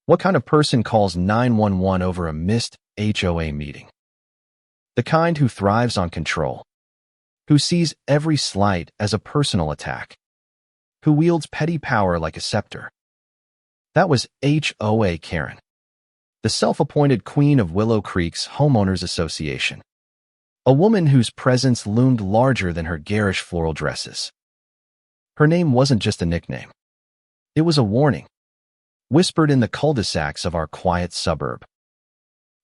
What kind of person calls 911 over a missed HOA meeting? The kind who thrives on control, who sees every slight as a personal attack, who wields petty power like a scepter. That was HOA Karen, the self-appointed queen of Willow Creek's Homeowners Association. A woman whose presence loomed larger than her garish floral dresses. Her name wasn't just a nickname. It was a warning, whispered in the cul-de-sacs of our quiet suburb.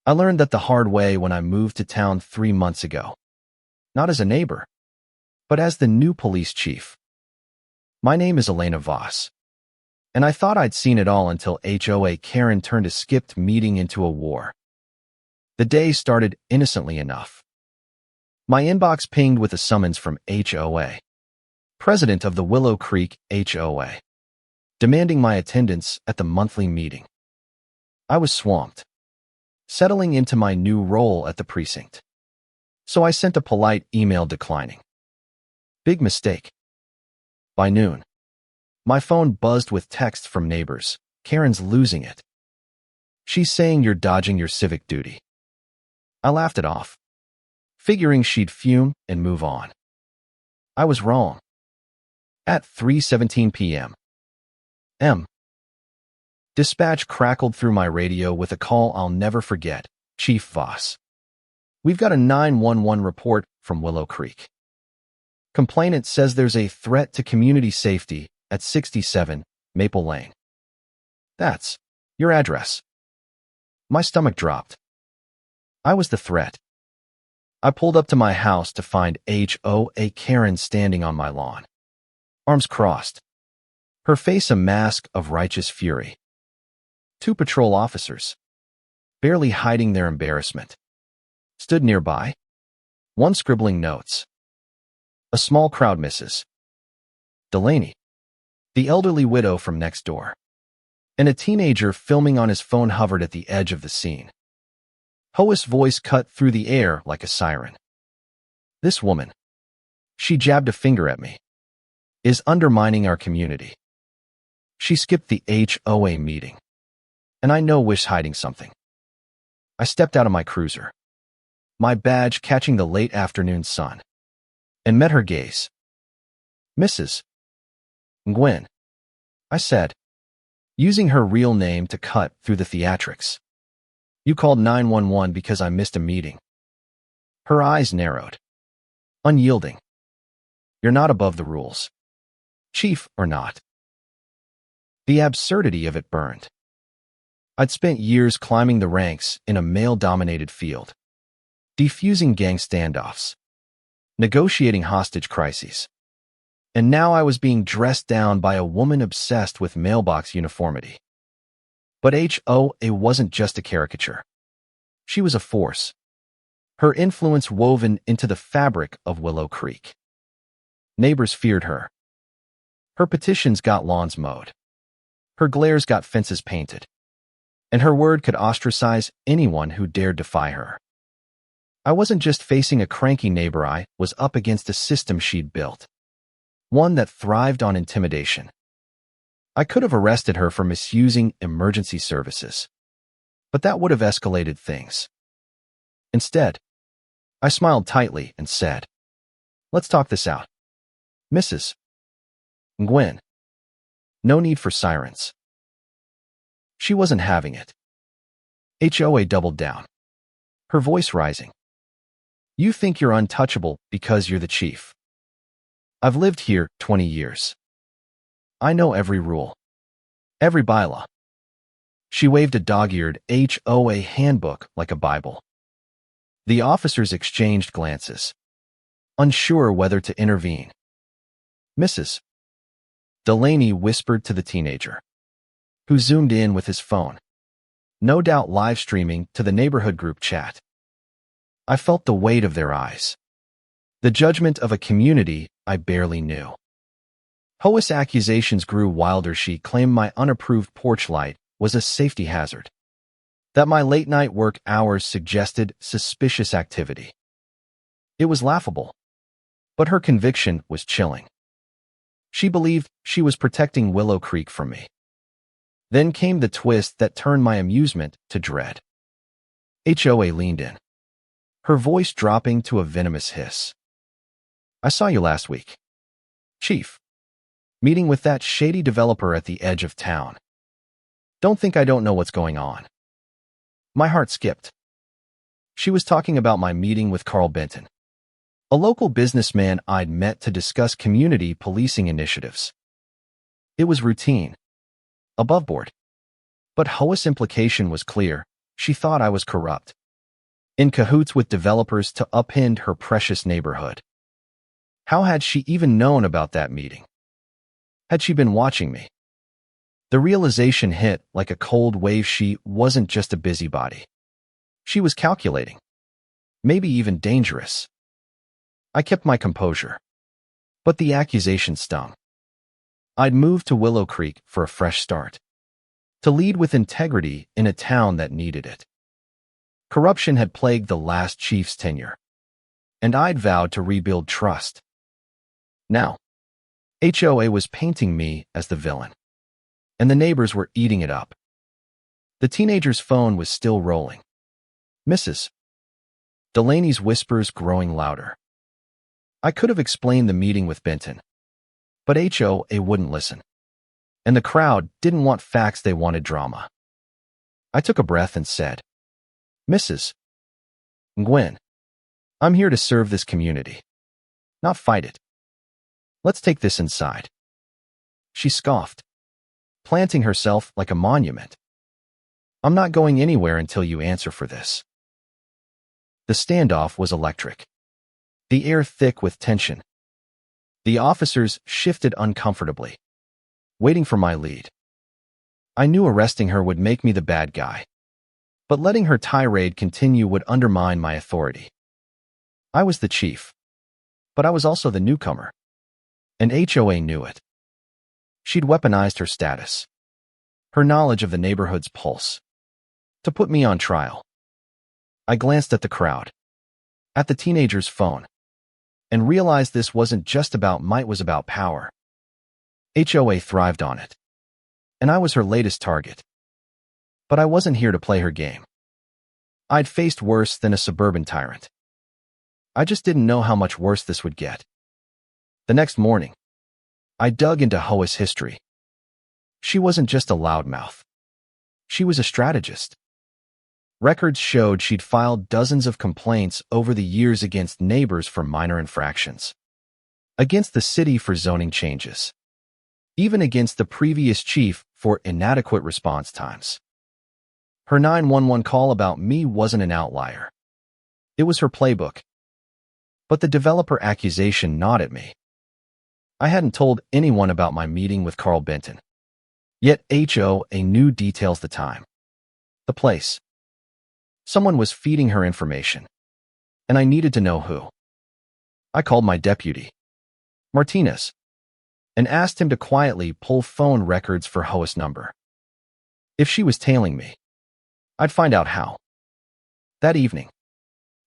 I learned that the hard way when I moved to town 3 months ago. Not as a neighbor, but as the new police chief. My name is Elena Voss, and I thought I'd seen it all until HOA Karen turned a skipped meeting into a war. The day started innocently enough. My inbox pinged with a summons from HOA, president of the Willow Creek HOA, demanding my attendance at the monthly meeting. I was swamped, settling into my new role at the precinct. So I sent a polite email declining. Big mistake. By noon, my phone buzzed with texts from neighbors. Karen's losing it. She's saying you're dodging your civic duty. I laughed it off, figuring she'd fume and move on. I was wrong. At 3:17 p.m. Dispatch crackled through my radio with a call I'll never forget. Chief Voss. We've got a 911 report from Willow Creek. Complainant says there's a threat to community safety at 67 Maple Lane. That's your address. My stomach dropped. I was the threat. I pulled up to my house to find HOA Karen standing on my lawn, arms crossed, her face a mask of righteous fury. 2 patrol officers, barely hiding their embarrassment, stood nearby, one scribbling notes. A small crowd misses Delaney, the elderly widow from next door, and a teenager filming on his phone hovered at the edge of the scene. HOA's voice cut through the air like a siren. This woman, she jabbed a finger at me, is undermining our community. She skipped the HOA meeting, and I know was hiding something. I stepped out of my cruiser, my badge catching the late afternoon sun, and met her gaze. Mrs. Gwen, I said, using her real name to cut through the theatrics. You called 911 because I missed a meeting. Her eyes narrowed, unyielding. You're not above the rules, chief or not. The absurdity of it burned. I'd spent years climbing the ranks in a male-dominated field, defusing gang standoffs, negotiating hostage crises. And now I was being dressed down by a woman obsessed with mailbox uniformity. But HOA wasn't just a caricature. She was a force, her influence woven into the fabric of Willow Creek. Neighbors feared her. Her petitions got lawns mowed. Her glares got fences painted. And her word could ostracize anyone who dared defy her. I wasn't just facing a cranky neighbor, I was up against a system she'd built, one that thrived on intimidation. I could have arrested her for misusing emergency services, but that would have escalated things. Instead, I smiled tightly and said, let's talk this out. Mrs. Gwen, no need for sirens. She wasn't having it. HOA doubled down, her voice rising. You think you're untouchable because you're the chief. I've lived here 20 years. I know every rule, every bylaw. She waved a dog-eared HOA handbook like a Bible. The officers exchanged glances, unsure whether to intervene. Mrs. Delaney whispered to the teenager, who zoomed in with his phone, no doubt live streaming to the neighborhood group chat. I felt the weight of their eyes, the judgment of a community I barely knew. HOA's accusations grew wilder. She claimed my unapproved porch light was a safety hazard, that my late-night work hours suggested suspicious activity. It was laughable, but her conviction was chilling. She believed she was protecting Willow Creek from me. Then came the twist that turned my amusement to dread. HOA leaned in, her voice dropping to a venomous hiss. I saw you last week, Chief. Meeting with that shady developer at the edge of town. Don't think I don't know what's going on. My heart skipped. She was talking about my meeting with Carl Benton, a local businessman I'd met to discuss community policing initiatives. It was routine, above board. But HOA's implication was clear. She thought I was corrupt, in cahoots with developers to upend her precious neighborhood. How had she even known about that meeting? Had she been watching me? The realization hit like a cold wave. She wasn't just a busybody. She was calculating, maybe even dangerous. I kept my composure, but the accusation stung. I'd moved to Willow Creek for a fresh start, to lead with integrity in a town that needed it. Corruption had plagued the last chief's tenure, and I'd vowed to rebuild trust. Now, HOA was painting me as the villain, and the neighbors were eating it up. The teenager's phone was still rolling. Mrs. Delaney's whispers growing louder. I could have explained the meeting with Benton, but HOA wouldn't listen, and the crowd didn't want facts, they wanted drama. I took a breath and said, Mrs. Gwen, I'm here to serve this community, not fight it. Let's take this inside. She scoffed, planting herself like a monument. I'm not going anywhere until you answer for this. The standoff was electric, the air thick with tension. The officers shifted uncomfortably, waiting for my lead. I knew arresting her would make me the bad guy, but letting her tirade continue would undermine my authority. I was the chief, but I was also the newcomer, and HOA knew it. She'd weaponized her status, her knowledge of the neighborhood's pulse, to put me on trial. I glanced at the crowd, at the teenager's phone, and realized this wasn't just about might, was about power. HOA thrived on it, and I was her latest target. But I wasn't here to play her game. I'd faced worse than a suburban tyrant. I just didn't know how much worse this would get. The next morning, I dug into HOA's history. She wasn't just a loudmouth. She was a strategist. Records showed she'd filed dozens of complaints over the years against neighbors for minor infractions, against the city for zoning changes, even against the previous chief for inadequate response times. Her 911 call about me wasn't an outlier. It was her playbook. But the developer accusation gnawed at me. I hadn't told anyone about my meeting with Carl Benton. Yet HOA knew details, the time, the place. Someone was feeding her information, and I needed to know who. I called my deputy, Martinez, and asked him to quietly pull phone records for HOA's number. If she was tailing me, I'd find out how. That evening,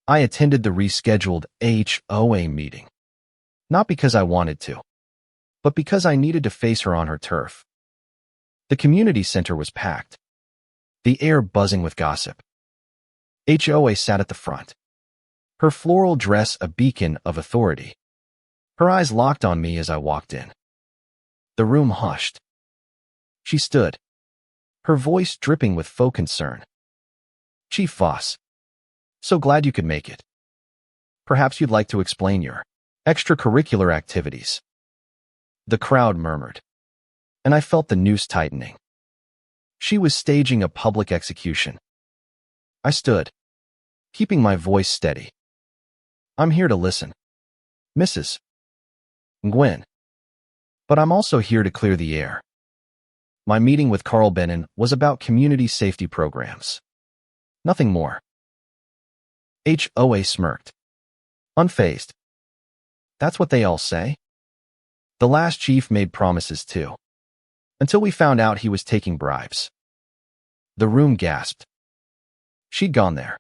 I attended the rescheduled HOA meeting, not because I wanted to, but because I needed to face her on her turf. The community center was packed, the air buzzing with gossip. HOA sat at the front, her floral dress a beacon of authority. Her eyes locked on me as I walked in. The room hushed. She stood, her voice dripping with faux concern. Chief Voss, so glad you could make it. Perhaps you'd like to explain your extracurricular activities. The crowd murmured, and I felt the noose tightening. She was staging a public execution. I stood, keeping my voice steady. I'm here to listen, Mrs. Gwen. But I'm also here to clear the air. My meeting with Carl Benton was about community safety programs. Nothing more. HOA smirked, unfazed. That's what they all say? The last chief made promises too, until we found out he was taking bribes. The room gasped. She'd gone there,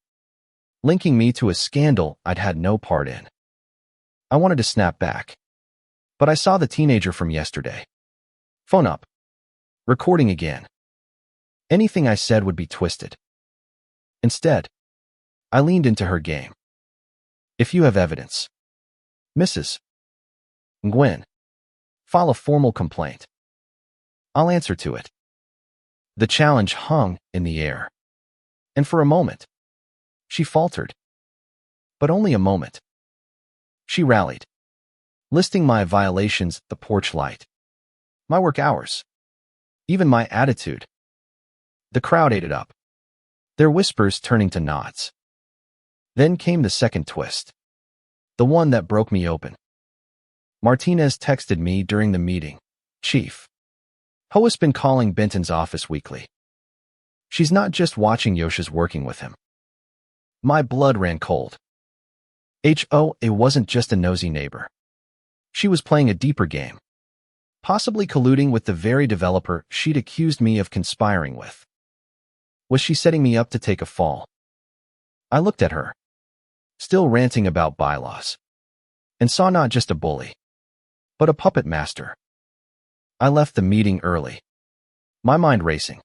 linking me to a scandal I'd had no part in. I wanted to snap back, but I saw the teenager from yesterday. Phone up. Recording again. Anything I said would be twisted. Instead, I leaned into her game. If you have evidence, Mrs. Nguyen, file a formal complaint. I'll answer to it. The challenge hung in the air. And for a moment, she faltered. But only a moment. She rallied, listing my violations, the porch light, my work hours, even my attitude. The crowd ate it up, their whispers turning to nods. Then came the second twist, the one that broke me open. Martinez texted me during the meeting. Chief, HOA's been calling Benton's office weekly. She's not just watching Yosha's working with him. My blood ran cold. HOA wasn't just a nosy neighbor. She was playing a deeper game, possibly colluding with the very developer she'd accused me of conspiring with. Was she setting me up to take a fall? I looked at her, still ranting about bylaws, and saw not just a bully, but a puppet master. I left the meeting early, my mind racing.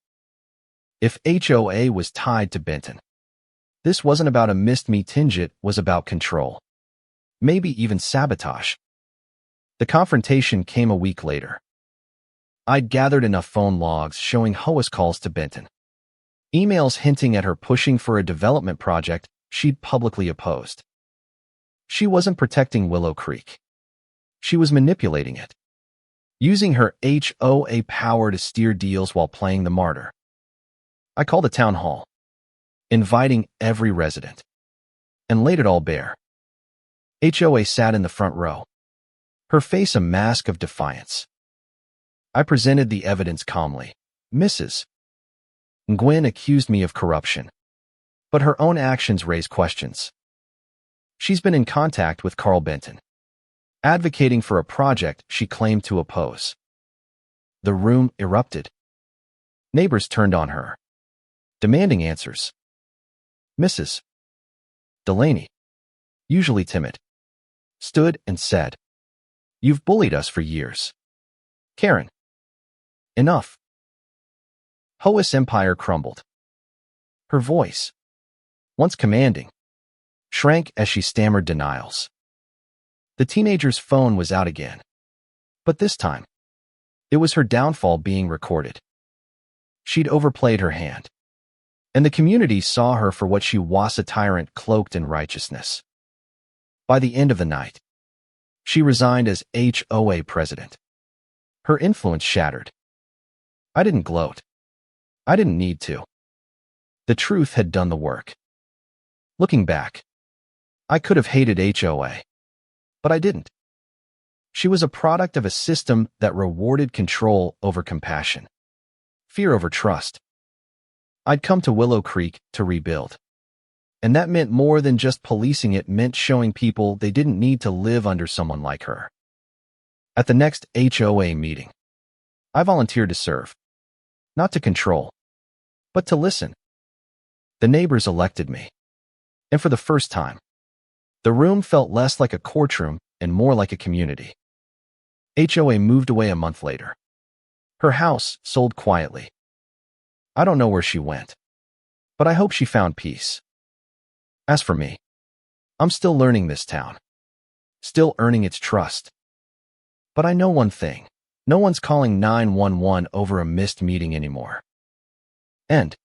If HOA was tied to Benton, this wasn't about a missed me tinge, it was about control. Maybe even sabotage. The confrontation came a week later. I'd gathered enough phone logs showing HOA's calls to Benton, emails hinting at her pushing for a development project she'd publicly opposed. She wasn't protecting Willow Creek. She was manipulating it, using her HOA power to steer deals while playing the martyr. I called a town hall, inviting every resident, and laid it all bare. HOA sat in the front row, her face a mask of defiance. I presented the evidence calmly. Mrs. Nguyen accused me of corruption, but her own actions raise questions. She's been in contact with Carl Benton, advocating for a project she claimed to oppose. The room erupted. Neighbors turned on her, demanding answers. Mrs. Delaney, usually timid, stood and said, "You've bullied us for years. Karen, enough." HOA's empire crumbled. Her voice, once commanding, shrank as she stammered denials. The teenager's phone was out again, but this time, it was her downfall being recorded. She'd overplayed her hand, and the community saw her for what she was, a tyrant cloaked in righteousness. By the end of the night, she resigned as HOA president. Her influence shattered. I didn't gloat. I didn't need to. The truth had done the work. Looking back, I could have hated HOA, but I didn't. She was a product of a system that rewarded control over compassion, fear over trust. I'd come to Willow Creek to rebuild. And that meant more than just policing, it meant showing people they didn't need to live under someone like her. At the next HOA meeting, I volunteered to serve, not to control, but to listen. The neighbors elected me, and for the first time, the room felt less like a courtroom and more like a community. HOA moved away a month later. Her house sold quietly. I don't know where she went, but I hope she found peace. As for me, I'm still learning this town, still earning its trust. But I know one thing, no one's calling 911 over a missed meeting anymore. End.